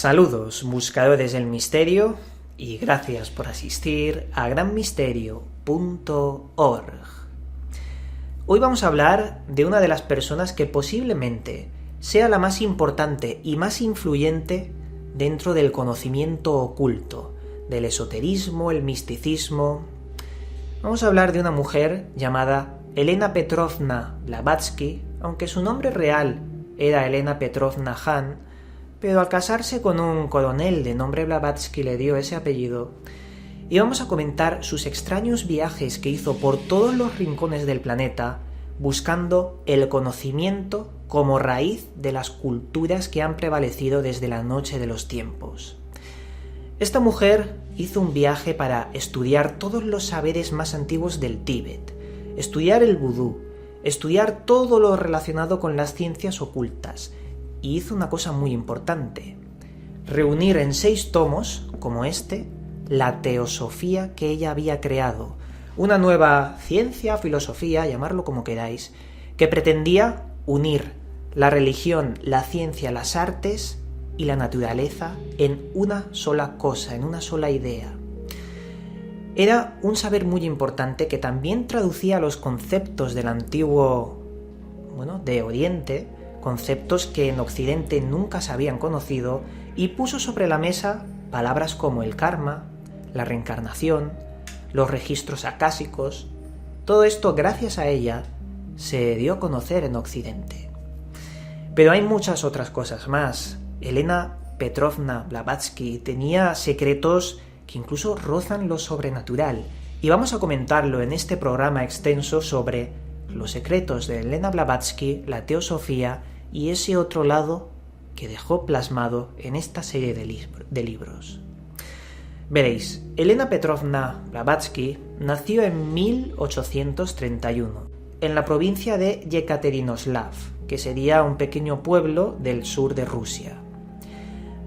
Saludos, buscadores del misterio, y gracias por asistir a granmisterio.org. Hoy vamos a hablar de una de las personas que posiblemente sea la más importante y más influyente dentro del conocimiento oculto, del esoterismo, el misticismo. Vamos a hablar de una mujer llamada Elena Petrovna Blavatsky, aunque su nombre real era Elena Petrovna Hahn, pero al casarse con un coronel de nombre Blavatsky le dio ese apellido, y vamos a comentar sus extraños viajes que hizo por todos los rincones del planeta buscando el conocimiento como raíz de las culturas que han prevalecido desde la noche de los tiempos. Esta mujer hizo un viaje para estudiar todos los saberes más antiguos del Tíbet, estudiar el vudú, estudiar todo lo relacionado con las ciencias ocultas, y hizo una cosa muy importante: reunir en 6 tomos, como este, la teosofía que ella había creado, una nueva ciencia, filosofía, llamarlo como queráis, que pretendía unir la religión, la ciencia, las artes y la naturaleza en una sola cosa, en una sola idea. Era un saber muy importante que también traducía los conceptos del antiguo, de Oriente, conceptos que en Occidente nunca se habían conocido, y puso sobre la mesa palabras como el karma, la reencarnación, los registros acásicos. Todo esto, gracias a ella, se dio a conocer en Occidente. Pero hay muchas otras cosas más. Elena Petrovna Blavatsky tenía secretos que incluso rozan lo sobrenatural, y vamos a comentarlo en este programa extenso sobre los secretos de Elena Blavatsky, la teosofía y ese otro lado que dejó plasmado en esta serie de libros. Veréis, Elena Petrovna Blavatsky nació en 1831 en la provincia de Yekaterinoslav, que sería un pequeño pueblo del sur de Rusia.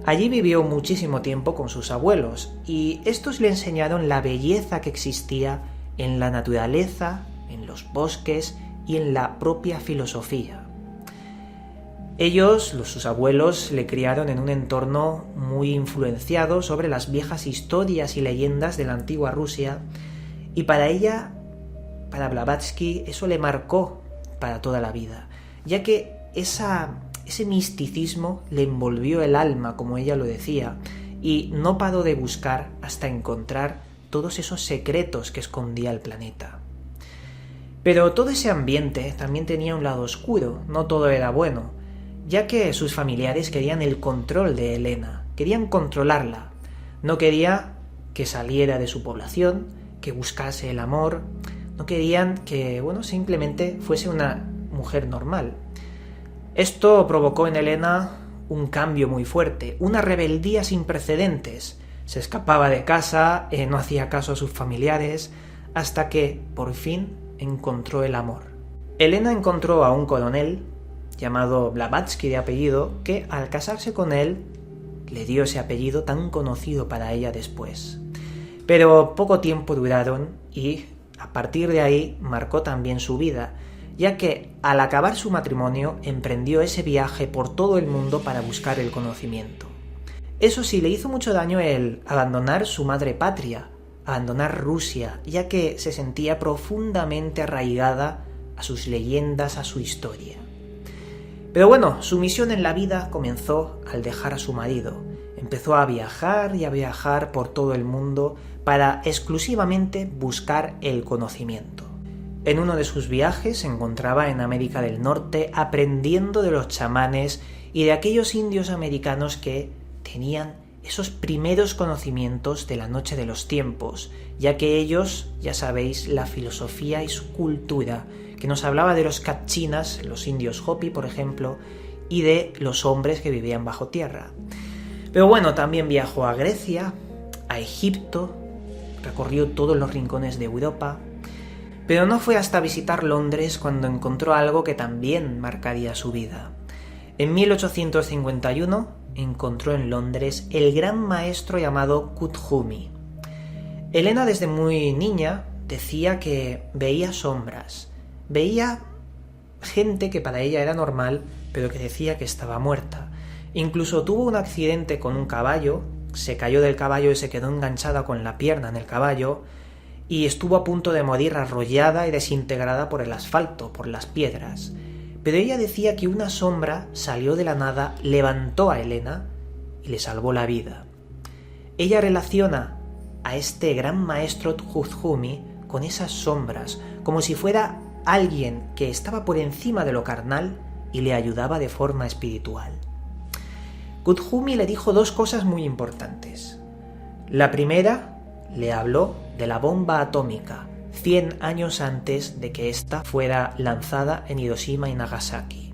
Allí vivió muchísimo tiempo con sus abuelos, y estos le enseñaron la belleza que existía en la naturaleza, en los bosques y en la propia filosofía. Ellos, sus abuelos, le criaron en un entorno muy influenciado sobre las viejas historias y leyendas de la antigua Rusia, y para ella, para Blavatsky, eso le marcó para toda la vida, ya que ese misticismo le envolvió el alma, como ella lo decía, y no paró de buscar hasta encontrar todos esos secretos que escondía el planeta. Pero todo ese ambiente también tenía un lado oscuro, no todo era bueno, ya que sus familiares querían el control de Elena, querían controlarla, no quería que saliera de su población, que buscase el amor, no querían que, simplemente fuese una mujer normal. Esto provocó en Elena un cambio muy fuerte, una rebeldía sin precedentes. Se escapaba de casa, no hacía caso a sus familiares, hasta que, por fin, encontró el amor. Elena encontró a un coronel llamado Blavatsky de apellido, que al casarse con él le dio ese apellido tan conocido para ella después. Pero poco tiempo duraron, y a partir de ahí marcó también su vida, ya que al acabar su matrimonio emprendió ese viaje por todo el mundo para buscar el conocimiento. Eso sí, le hizo mucho daño el abandonar su madre patria, abandonar Rusia, ya que se sentía profundamente arraigada a sus leyendas, a su historia. Pero su misión en la vida comenzó al dejar a su marido. Empezó a viajar y a viajar por todo el mundo para exclusivamente buscar el conocimiento. En uno de sus viajes se encontraba en América del Norte aprendiendo de los chamanes y de aquellos indios americanos que tenían esos primeros conocimientos de la noche de los tiempos, ya que ellos, ya sabéis, la filosofía y su cultura, que nos hablaba de los Kaqchinas, los indios Hopi, por ejemplo, y de los hombres que vivían bajo tierra. Pero también viajó a Grecia, a Egipto, recorrió todos los rincones de Europa, pero no fue hasta visitar Londres cuando encontró algo que también marcaría su vida. En 1851 encontró en Londres el gran maestro llamado Kuthumi. Elena desde muy niña decía que veía sombras, veía gente que para ella era normal, pero que decía que estaba muerta. Incluso tuvo un accidente con un caballo, se cayó del caballo y se quedó enganchada con la pierna en el caballo y estuvo a punto de morir arrollada y desintegrada por el asfalto, por las piedras. Pero ella decía que una sombra salió de la nada, levantó a Elena y le salvó la vida. Ella relaciona a este gran maestro Kuthumi con esas sombras, como si fuera alguien que estaba por encima de lo carnal y le ayudaba de forma espiritual. Kuthumi le dijo dos cosas muy importantes. La primera, le habló de la bomba atómica, 100 años antes de que ésta fuera lanzada en Hiroshima y Nagasaki.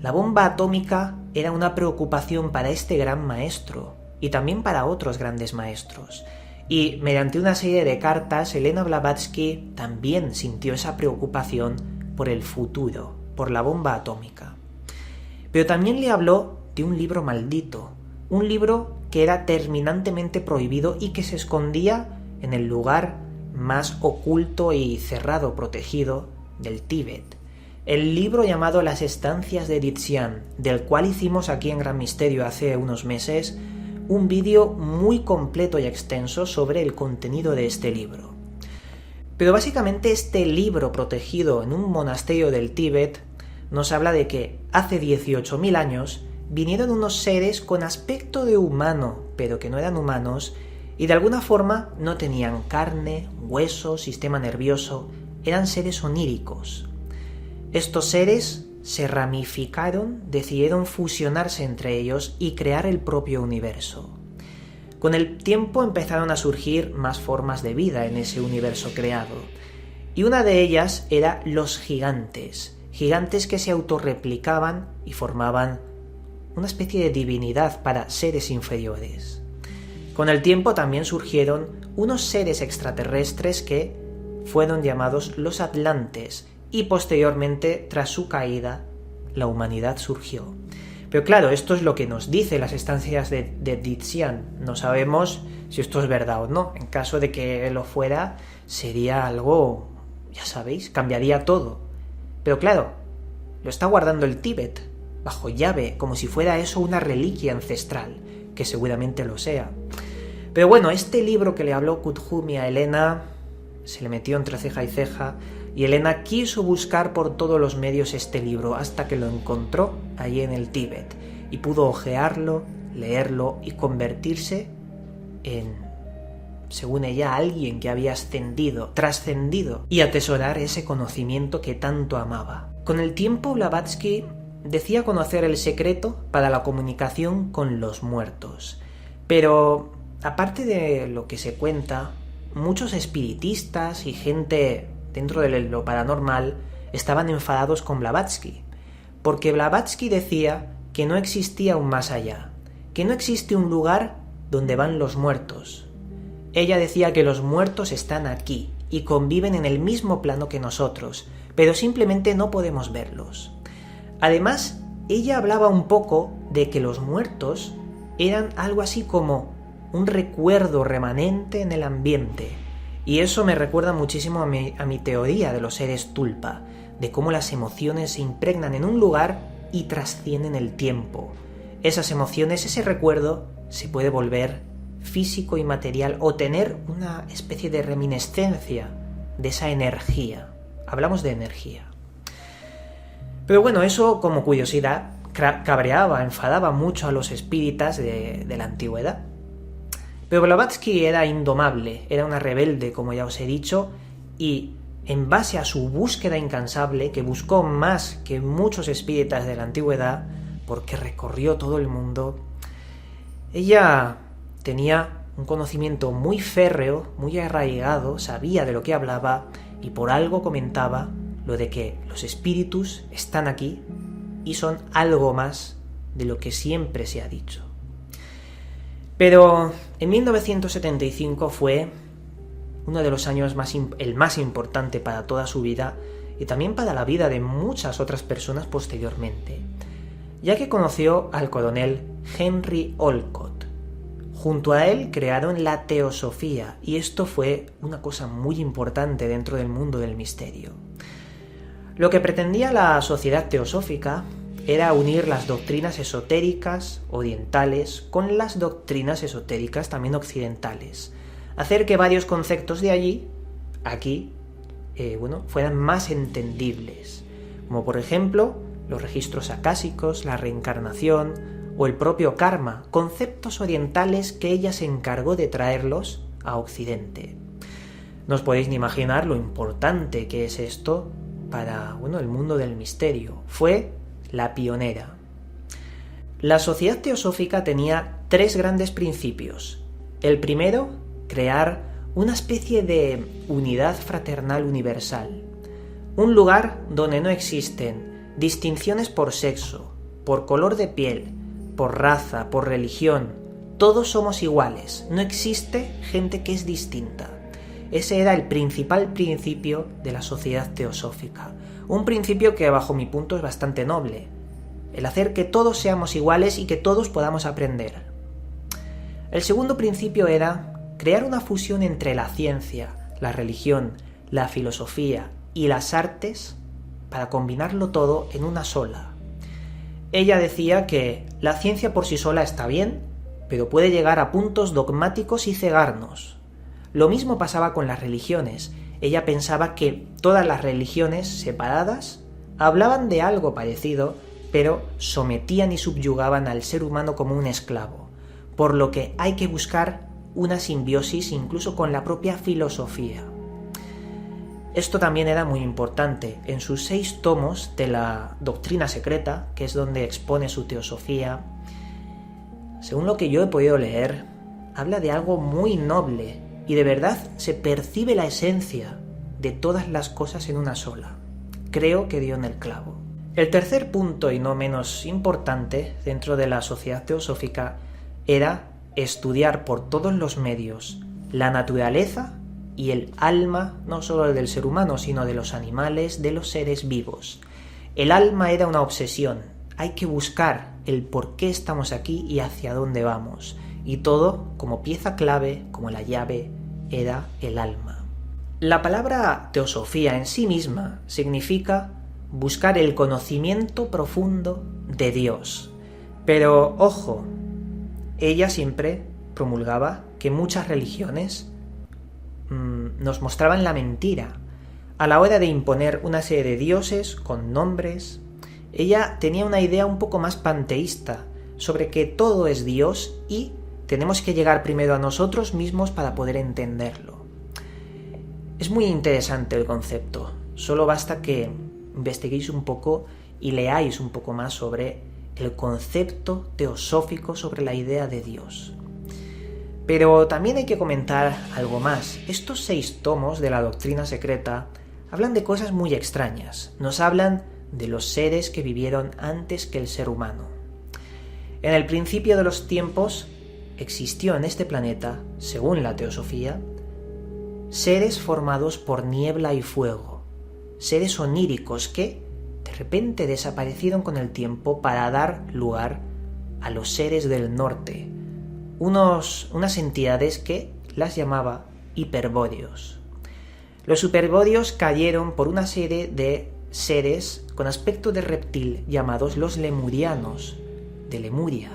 La bomba atómica era una preocupación para este gran maestro y también para otros grandes maestros. Y mediante una serie de cartas, Elena Blavatsky también sintió esa preocupación por el futuro, por la bomba atómica. Pero también le habló de un libro maldito, un libro que era terminantemente prohibido y que se escondía en el lugar más oculto y cerrado, protegido del Tíbet. El libro llamado Las estancias de Dixian, del cual hicimos aquí en Gran Misterio hace unos meses un vídeo muy completo y extenso sobre el contenido de este libro. Pero básicamente este libro protegido en un monasterio del Tíbet nos habla de que hace 18.000 años vinieron unos seres con aspecto de humano, pero que no eran humanos, y de alguna forma no tenían carne, hueso, sistema nervioso, eran seres oníricos. Estos seres se ramificaron, decidieron fusionarse entre ellos y crear el propio universo. Con el tiempo empezaron a surgir más formas de vida en ese universo creado, y una de ellas era los gigantes, gigantes que se autorreplicaban y formaban una especie de divinidad para seres inferiores. Con el tiempo también surgieron unos seres extraterrestres que fueron llamados los Atlantes y posteriormente, tras su caída, la humanidad surgió. Pero claro, esto es lo que nos dice las estancias de Dixian. No sabemos si esto es verdad o no. En caso de que lo fuera, sería algo, ya sabéis, cambiaría todo. Pero claro, lo está guardando el Tíbet, bajo llave, como si fuera eso una reliquia ancestral, que seguramente lo sea. Pero bueno, este libro que le habló Kuthumi a Elena se le metió entre ceja y ceja, y Elena quiso buscar por todos los medios este libro hasta que lo encontró allí en el Tíbet y pudo hojearlo, leerlo y convertirse en, según ella, alguien que había ascendido, trascendido y atesorar ese conocimiento que tanto amaba. Con el tiempo, Blavatsky decía conocer el secreto para la comunicación con los muertos. Pero, aparte de lo que se cuenta, muchos espiritistas y gente dentro de lo paranormal estaban enfadados con Blavatsky, porque Blavatsky decía que no existía un más allá, que no existe un lugar donde van los muertos. Ella decía que los muertos están aquí y conviven en el mismo plano que nosotros, pero simplemente no podemos verlos. Además, ella hablaba un poco de que los muertos eran algo así como un recuerdo remanente en el ambiente, y eso me recuerda muchísimo a mi teoría de los seres tulpa, de cómo las emociones se impregnan en un lugar y trascienden el tiempo. Esas emociones, ese recuerdo, se puede volver físico y material o tener una especie de reminiscencia de esa energía. Hablamos de energía. Pero bueno, eso como curiosidad cabreaba, enfadaba mucho a los espíritas de la antigüedad. Pero Blavatsky era indomable, era una rebelde, como ya os he dicho, y en base a su búsqueda incansable, que buscó más que muchos espíritas de la antigüedad, porque recorrió todo el mundo, ella tenía un conocimiento muy férreo, muy arraigado, sabía de lo que hablaba, y por algo comentaba lo de que los espíritus están aquí y son algo más de lo que siempre se ha dicho. Pero en 1975 fue uno de los años el más importante para toda su vida y también para la vida de muchas otras personas posteriormente, ya que conoció al coronel Henry Olcott. Junto a él crearon la teosofía, y esto fue una cosa muy importante dentro del mundo del misterio. Lo que pretendía la sociedad teosófica era unir las doctrinas esotéricas orientales con las doctrinas esotéricas también occidentales. Hacer que varios conceptos de allí, aquí, fueran más entendibles. Como por ejemplo, los registros acásicos, la reencarnación o el propio karma, conceptos orientales que ella se encargó de traerlos a Occidente. No os podéis ni imaginar lo importante que es esto para el mundo del misterio. Fue la pionera. La Sociedad Teosófica tenía 3 grandes principios. El primero, crear una especie de unidad fraternal universal. Un lugar donde no existen distinciones por sexo, por color de piel, por raza, por religión. Todos somos iguales, no existe gente que es distinta. Ese era el principal principio de la Sociedad Teosófica. Un principio que bajo mi punto es bastante noble. El hacer que todos seamos iguales y que todos podamos aprender. El segundo principio era crear una fusión entre la ciencia, la religión, la filosofía y las artes para combinarlo todo en una sola. Ella decía que la ciencia por sí sola está bien, pero puede llegar a puntos dogmáticos y cegarnos. Lo mismo pasaba con las religiones. Ella pensaba que todas las religiones separadas hablaban de algo parecido, pero sometían y subyugaban al ser humano como un esclavo, por lo que hay que buscar una simbiosis incluso con la propia filosofía. Esto también era muy importante. En sus 6 tomos de la Doctrina Secreta, que es donde expone su teosofía, según lo que yo he podido leer, habla de algo muy noble y de verdad se percibe la esencia de todas las cosas en una sola. Creo que dio en el clavo. El tercer punto, y no menos importante, dentro de la Sociedad Teosófica, era estudiar por todos los medios la naturaleza y el alma, no solo del ser humano, sino de los animales, de los seres vivos. El alma era una obsesión. Hay que buscar el por qué estamos aquí y hacia dónde vamos. Y todo, como pieza clave, como la llave, era el alma. La palabra teosofía en sí misma significa buscar el conocimiento profundo de Dios. Pero, ojo, ella siempre promulgaba que muchas religiones nos mostraban la mentira. A la hora de imponer una serie de dioses con nombres, ella tenía una idea un poco más panteísta sobre que todo es Dios y tenemos que llegar primero a nosotros mismos para poder entenderlo. Es muy interesante el concepto, solo basta que investiguéis un poco y leáis un poco más sobre el concepto teosófico, sobre la idea de Dios. Pero también hay que comentar algo más. Estos 6 tomos de la Doctrina Secreta hablan de cosas muy extrañas. Nos hablan de los seres que vivieron antes que el ser humano. En el principio de los tiempos existió en este planeta, según la teosofía, seres formados por niebla y fuego, seres oníricos que de repente desaparecieron con el tiempo para dar lugar a los seres del norte, unas entidades que las llamaba hiperbóreos. Los hiperbóreos cayeron por una serie de seres con aspecto de reptil llamados los lemurianos, de Lemuria,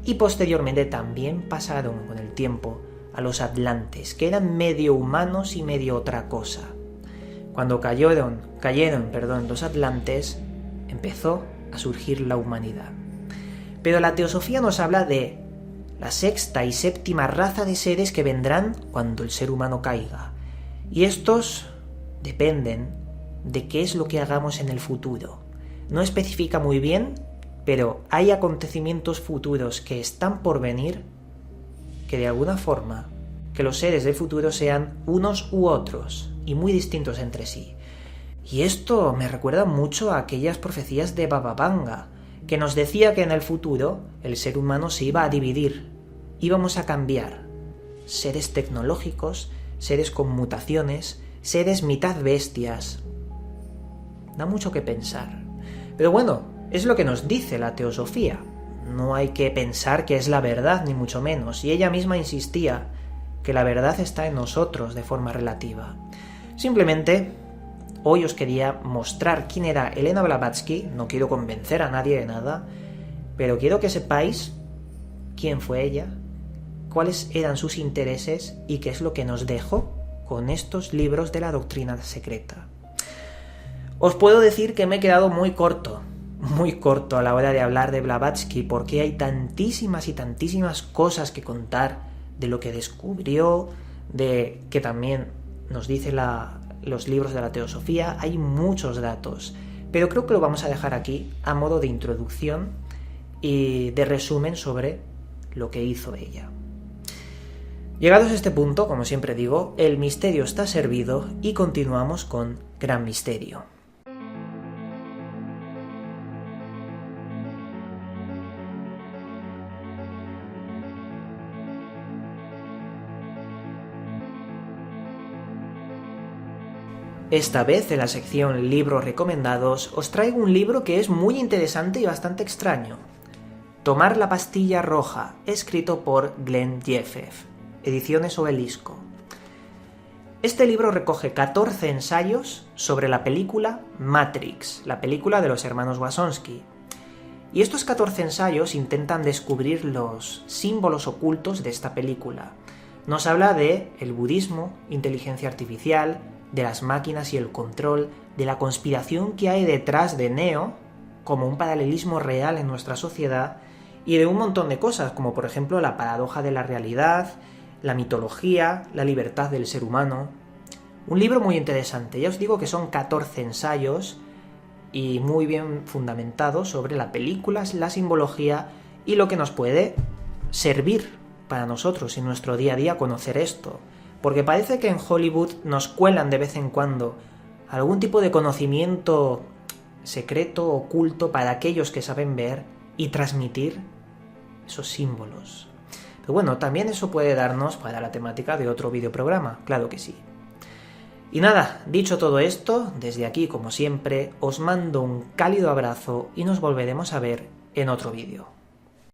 y posteriormente también pasaron con el tiempo a los atlantes, que eran medio humanos y medio otra cosa. Cuando cayeron los atlantes, empezó a surgir la humanidad. Pero la teosofía nos habla de la 6ª y 7ª raza de seres que vendrán cuando el ser humano caiga. Y estos dependen de qué es lo que hagamos en el futuro. No especifica muy bien, pero hay acontecimientos futuros que están por venir que de alguna forma que los seres del futuro sean unos u otros y muy distintos entre sí. Y esto me recuerda mucho a aquellas profecías de Baba Vanga, que nos decía que en el futuro el ser humano se iba a dividir, íbamos a cambiar. Seres tecnológicos, seres con mutaciones, seres mitad bestias. Da mucho que pensar. Pero bueno, es lo que nos dice la teosofía. No hay que pensar que es la verdad, ni mucho menos. Y ella misma insistía que la verdad está en nosotros de forma relativa. Simplemente hoy os quería mostrar quién era Elena Blavatsky. No quiero convencer a nadie de nada, pero quiero que sepáis quién fue ella, cuáles eran sus intereses y qué es lo que nos dejó con estos libros de la doctrina secreta. Os puedo decir que me he quedado muy corto a la hora de hablar de Blavatsky, porque hay tantísimas y tantísimas cosas que contar de lo que descubrió, de que también nos dice los libros de la teosofía. Hay muchos datos, pero creo que lo vamos a dejar aquí a modo de introducción y de resumen sobre lo que hizo ella. Llegados a este punto, como siempre digo, el misterio está servido y continuamos con Gran Misterio. Esta vez, en la sección Libros Recomendados, os traigo un libro que es muy interesante y bastante extraño. Tomar la pastilla roja, escrito por Glenn Jeffeff, Ediciones Obelisco. Este libro recoge 14 ensayos sobre la película Matrix, la película de los hermanos Wachowski. Y estos 14 ensayos intentan descubrir los símbolos ocultos de esta película. Nos habla de el budismo, inteligencia artificial, de las máquinas y el control, de la conspiración que hay detrás de Neo, como un paralelismo real en nuestra sociedad, y de un montón de cosas, como por ejemplo la paradoja de la realidad, la mitología, la libertad del ser humano. Un libro muy interesante. Ya os digo que son 14 ensayos y muy bien fundamentados sobre la película, la simbología y lo que nos puede servir para nosotros en nuestro día a día conocer esto. Porque parece que en Hollywood nos cuelan de vez en cuando algún tipo de conocimiento secreto, oculto, para aquellos que saben ver y transmitir esos símbolos. Pero bueno, también eso puede darnos para la temática de otro videoprograma, claro que sí. Y nada, dicho todo esto, desde aquí, como siempre, os mando un cálido abrazo y nos volveremos a ver en otro vídeo.